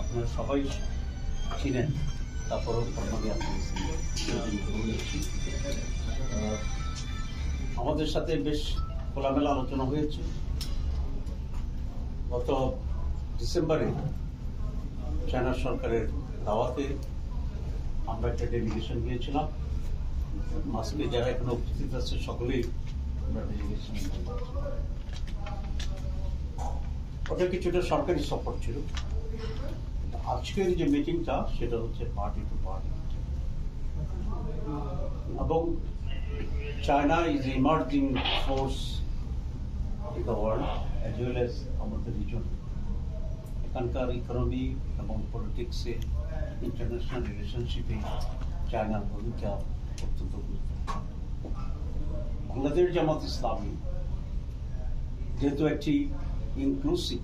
আপনারা সবাই ছিলেন, তারপরেও ফর্মালি আমাদের সাথে বেশ খোলামেলা আলোচনা হয়েছে। গত ডিসেম্বরে চায়না সরকারের দাওয়াতে আমরা একটা ডেলিগেশন গিয়েছিলাম। আজকে যারা এখানে উপস্থিত আছে সকলেই আমরা ডেলিগেশন, ওটা কিছুটা সরকারি সাপোর্ট ছিল। আজকের যে মিটিংটা সেটা হচ্ছে পার্টি টু পার্টি, এবং China is emerging force in the world as well as আমাদের রিজন। এখানকার ইকোনমি এবং পলিটিক্সে, ইন্টারন্যাশনাল রিলেশনশিপে চায়নার ভূমিকা অত্যন্ত গুরুত্বপূর্ণ। বাংলাদেশ জামাত ইসলামী যেহেতু একটি inclusive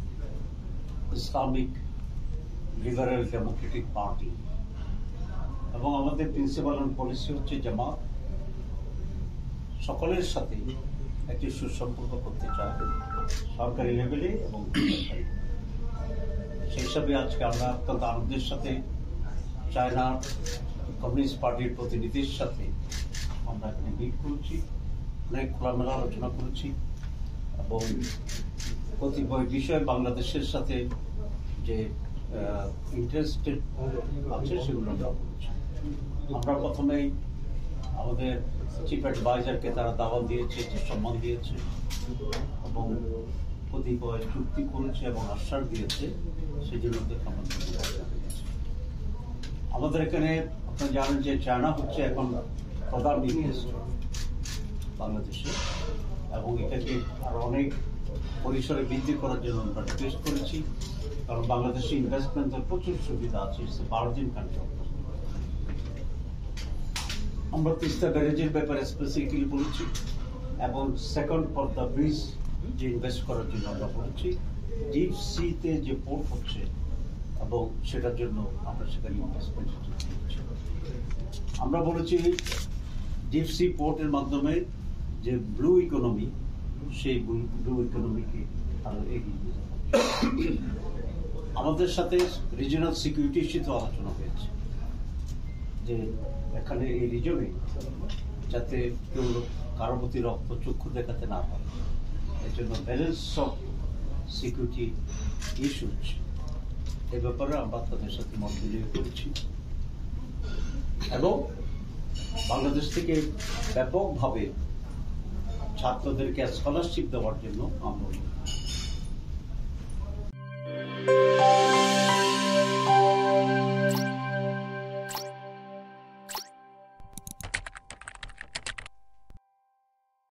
Islamic liberal Democratic party, এবং আমাদের প্রিন্সিপাল অ্যান্ড পলিসি হচ্ছে জামাত সকলের সাথে একটি সুসম্পর্ক করতে চায়, সরকারি লেভেলে এবং বেসরকারি। সেই হিসাবে আজকে আমরা অত্যন্ত আনন্দের সাথে চায়নার কমিউনিস্ট পার্টির প্রতিনিধির সাথে আমরা এখানে মিট করেছি, অনেক খোলামেলা আলোচনা করেছি, এবং কতিপয় বিষয়ে বাংলাদেশের সাথে যে ইন্টারেস্টেড আছে সেগুলো আমরা করেছি। আমরা প্রথমেই আমাদের চিফ অ্যাডভাইজারকে তারা দাওয়াত দিয়েছে, যে সম্মান দিয়েছে, এবং কতিপয় চুক্তি করেছে এবং আশ্বাস দিয়েছে, সেই জন্য আমাদের এখানে আপনারা জানেন যে চায়না হচ্ছে এখন প্রধান ইনভেস্টর বাংলাদেশে, এবং এটাকে আরো অনেক পরিসরে বৃদ্ধি করার জন্য আমরা রিকোয়েস্ট করেছি, কারণ বাংলাদেশে ইনভেস্টমেন্টের প্রচুর সুবিধা আছে। Virgin country. আমরা তিস্তা ব্যারেজের ব্যাপারে স্পেসিফিক্যালি বলেছি, এবং সেকেন্ড পদ্মা ব্রিজ যে ইনভেস্ট করার জন্য আমরা বলেছি, ডিপ সিতে যে পোর্ট হচ্ছে এবং সেটার জন্য আমরা সেখানে ইনভেস্টমেন্ট করছি। আমরা বলেছি ডিপ সি পোর্টের মাধ্যমে যে ব্লু ইকোনমি, সেই ব্লু ইকোনমিকে আরো এগিয়ে নিয়ে যাবে। আমাদের সাথে রিজিওনাল সিকিউরিটি ইস্যুতে আলোচনা হয়েছে, যে এখানে এই রিজনে যাতে কেউ কারো প্রতি রক্ত চক্ষু দেখাতে না পারে, এর জন্য ব্যালেন্স অফ সিকিউরিটি ইস্যুজ এ ব্যাপারে আমরা তাদের সাথে মত বিনিময় করেছি, এবং বাংলাদেশ থেকে ব্যাপকভাবে ছাত্রদেরকে স্কলারশিপ দেওয়ার জন্য আমরা